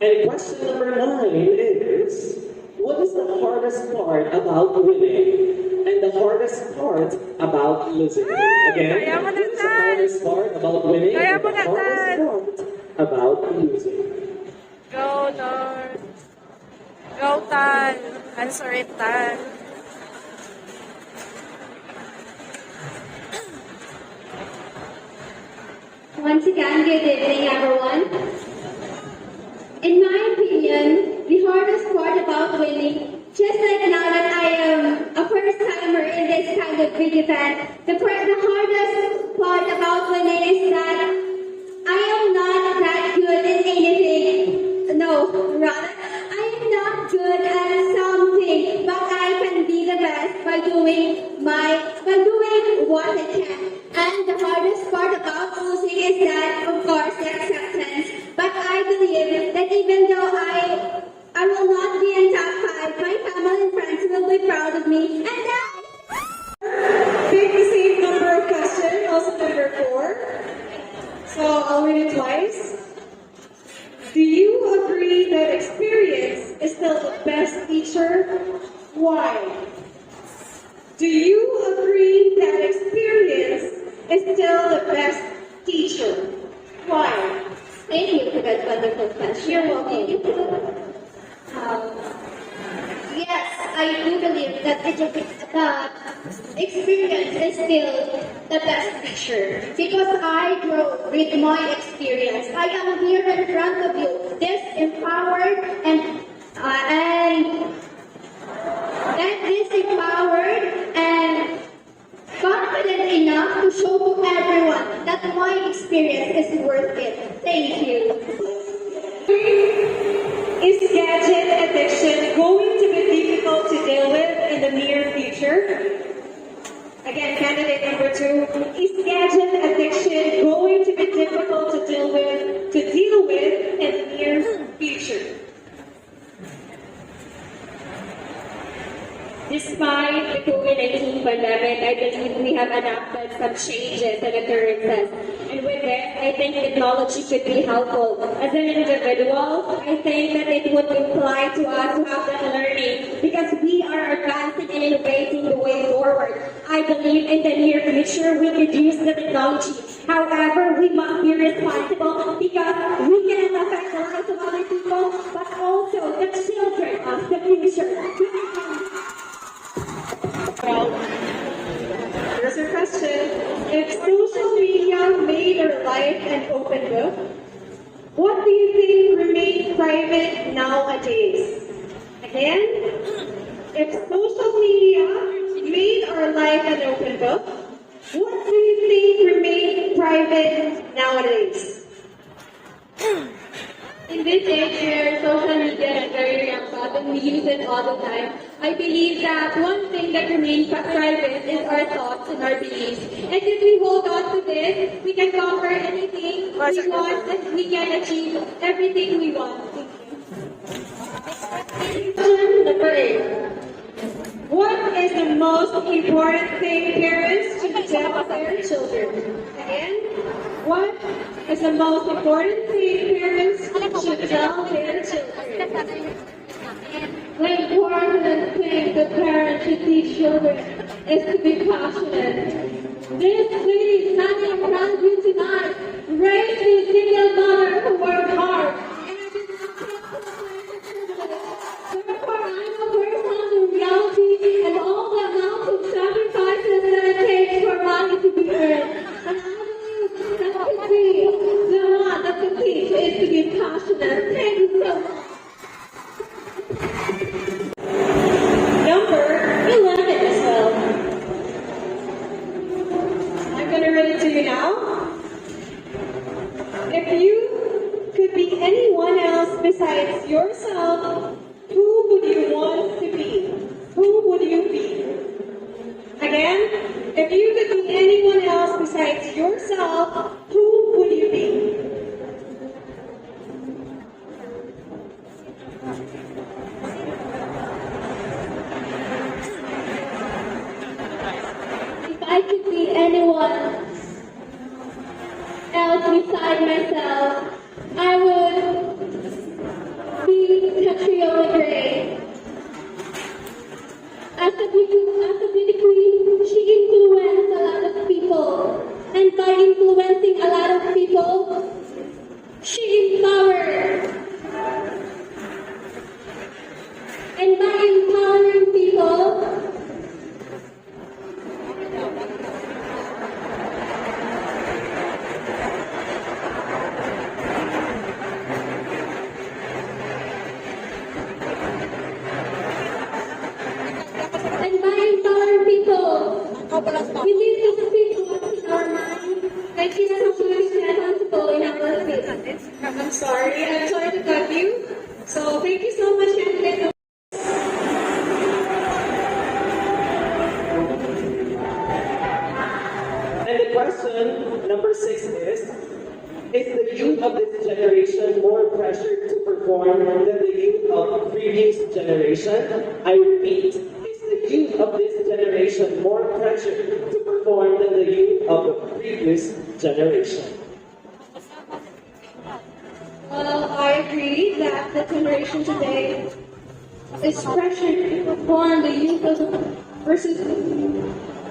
And question number 9 is, what is the hardest part about winning? And the hardest part about losing? Again, what is the hardest part about winning? And the hardest part about losing? Go, North. Go, Tan. Answer it, Tan. Once again, good evening, everyone. In my opinion, the hardest part about winning, just like now that I am a first-timer in this kind of big event, the hardest part about winning is that I am not that good in anything. No, rather, I am not good at something, but I can be the best by doing what I can. And the hardest part about losing is that, of course, the acceptance. But I believe that even though I will not be in top 5, my family and friends will be proud of me. And Pick the same number of questions, also number 4. So I'll read it twice. Do you agree that experience is still the best teacher? Why? Do you agree that experience is still the best teacher? Why? thank you for that wonderful question. You're welcome. Yes, I do believe that experience is still the best teacher because I grow with my experience. I am here in front of you, this empowered and confident enough to show to everyone that my experience is worth it. Thank you. Is gadget addiction going to be difficult to deal with in the near future? Again, candidate number 2. Is gadget addiction going to be difficult to deal with in the near future? Despite the COVID-19 pandemic, I believe we have adapted some changes and occurrences. And with this, I think technology could be helpful. As an individual, I think that it would imply to us to have that learning because we are advancing and innovating the way forward. I believe in the near future we could use the technology. However, we must be responsible because we cannot affect the lives of other people, but also the children of the future. Here's a question. If social media made our life an open book, what do you think remains private nowadays? Again, if social media made our life an open book, what do you think remains private nowadays? In this age where social media is very rampant and we use it all the time, I believe that one thing that remains private is our thoughts and our beliefs. And if we hold on to this, we can conquer anything we want and we can achieve everything we want. Question number 8. What is the most important thing parents should tell their children? Again, what is the most important thing parents should tell their children? The important thing that parents should teach children is to be passionate. This lady standing in front of you tonight raised a single mother who worked hard. And I did not take the therefore, I know firsthand the reality and all the amounts of sacrifices that it takes for money to be earned. And I believe that could be the one that can teach is to be passionate. Thank you so much. Number 11 as well. I'm going to read it to you now. If you could be anyone else besides yourself, who would you want to be? Who would you be? Again, if you could be anyone else besides yourself, who would you be? If I could be anyone else beside myself, I would beauty queen, she influenced a lot of people. And by influencing a lot of people, she empowered. And by empowering people, we need to speak what's in our mind and keep responsible in our faith. I'm sorry to cut you. So thank you so much, Candidate. And the question number 6 is the youth of this generation more pressured to perform than the youth of previous generation? I repeat, is the youth of this generation more pressured to perform than the youth of the previous generation? Well, I agree that the generation today is pressured to perform. The youth of versus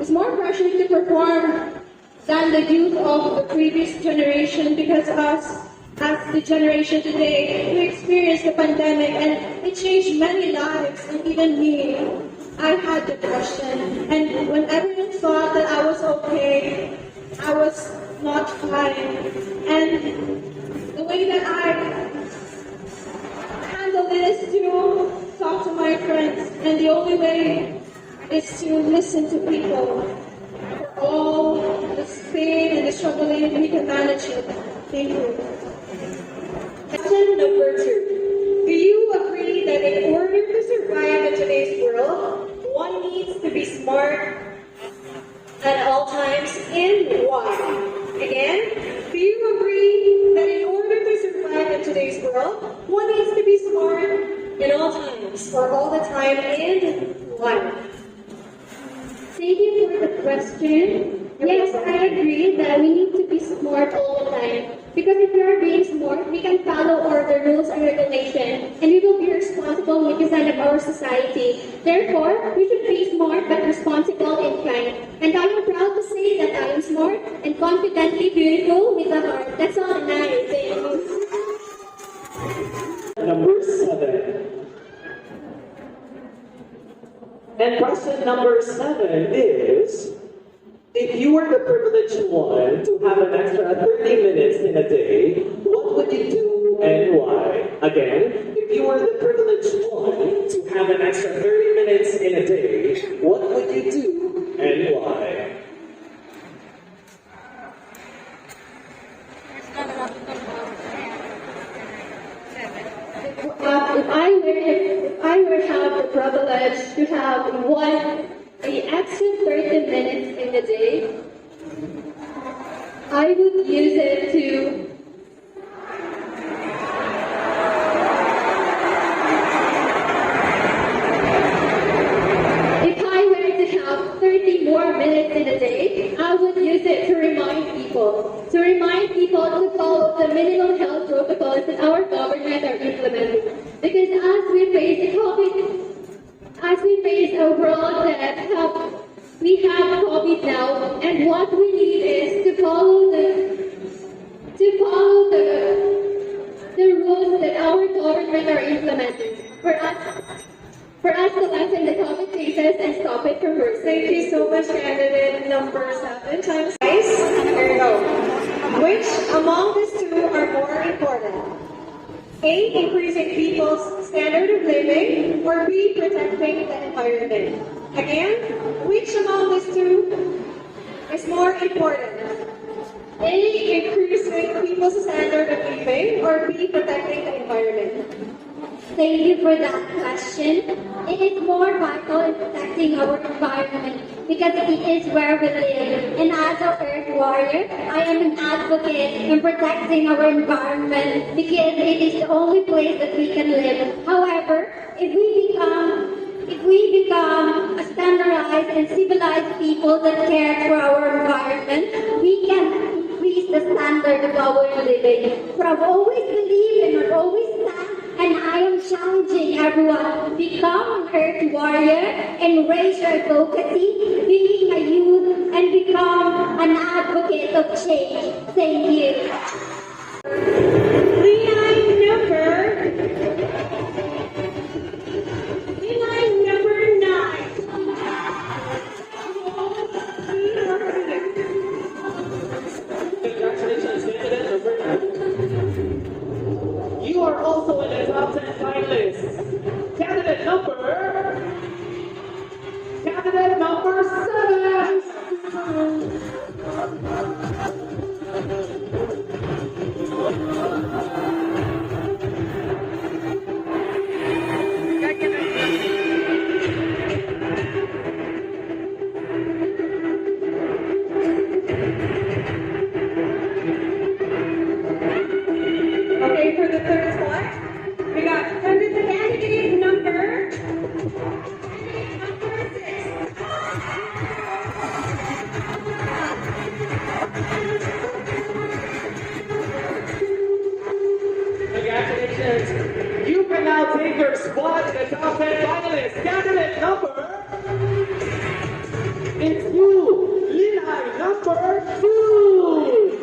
is more pressured to perform than the youth of the previous generation, because us, as the generation today, we experienced the pandemic and it changed many lives, and even me. I had depression, and when everyone thought that I was okay, I was not fine. And the way that I handle it is to talk to my friends, and the only way is to listen to people. For all the pain and the struggling, we can manage it. Thank you. Question number 2. Do you agree that in order to survive in today's world, one needs to be smart at all times, and why? Again, do you agree that in order to survive in today's world, one needs to be smart in all times, or all the time, and why? thank you for the question. Yes, I agree that we need to be smart all the time. Because if we are being smart, we can follow all the rules and regulations, and we will be responsible citizen of our society. Therefore, we should be smart but responsible and kind. And I am proud to say that I am smart and confidently beautiful with a heart. That's all, Lin-ay. Thank you. Number 7. And question number 7 is, if you were the privileged one to have an extra 30 minutes in a day, what would you do and why? Again, if you were the privileged one to have an extra 30 minutes in a day, what would you do and why? If I were to have the privilege to have the extra 30 minutes in a day, I would use it to if I were to have 30 more minutes in a day, I would use it to remind people to follow the minimum health protocols that our government are implementing. Because as we face a world that we have COVID now, and what we need is to follow the rules that our government are implementing for us to lessen the COVID cases and stop it from worsening. Thank you so much, candidate number 7 times. Guys, here we go. Which among these two are more important? A, increasing people's standard of living, or B, protecting the environment? Again, which among these two is more important? A, increasing people's standard of living, or B, protecting the environment? Thank you for that question. It is more vital in protecting our environment because it is where we live. And as an Earth warrior, I am an advocate in protecting our environment because it is the only place that we can live. However, if we become a standardized and civilized people that care for our environment, we can increase the standard of our living. For I've always believed and I've always stand and I am challenging everyone to become an Earth warrior and raise your advocacy, being a youth, and become an advocate of change. Thank you. Lin-ay number 9. Congratulations, candidate number 9. You are also in the top 10 finalists. Candidate number 7. Okay, for the third spot, we got candidate number 6. Congratulations. You can now take your spot in the top 10 finalists. Candidate number. It's you, Lin-ay number 2.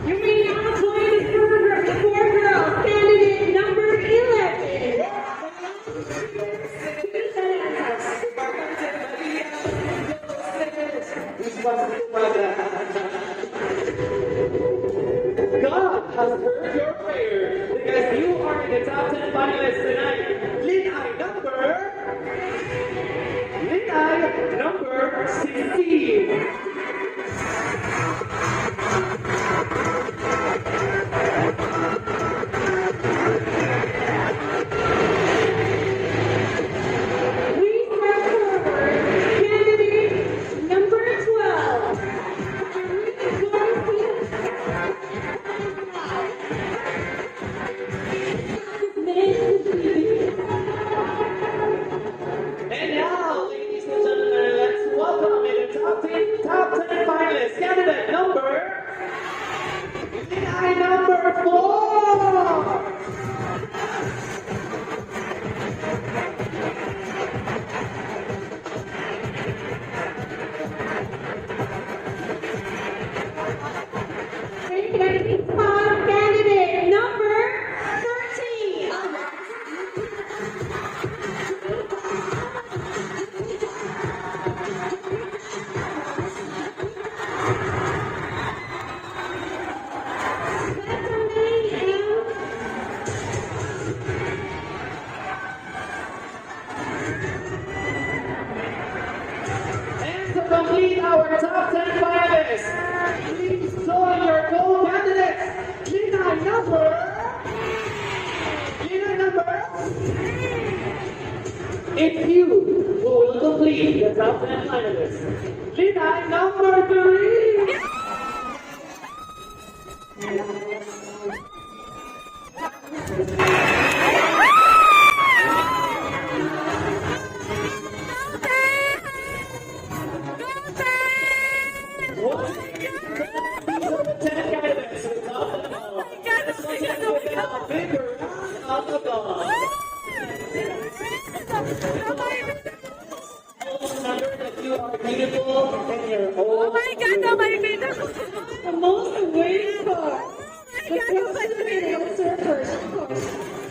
You may now join the four girls. Candidate number 11. God has heard your prayer because you are in the top 10 finalists tonight. Lin-ay number 16. We step forward. Candidate number 12. And now, ladies and gentlemen, let's welcome in the top 10 finalists. Candidate number. Lin-ay number 4. Candidate number 13. And to complete our top 10 finalists, please join your co-candidates. Lin-ay number. It's you who will complete the top 10 finalists. Lin-ay number 3. Remember that you are beautiful in your own Oh my God, oh my God. The most waiting for. The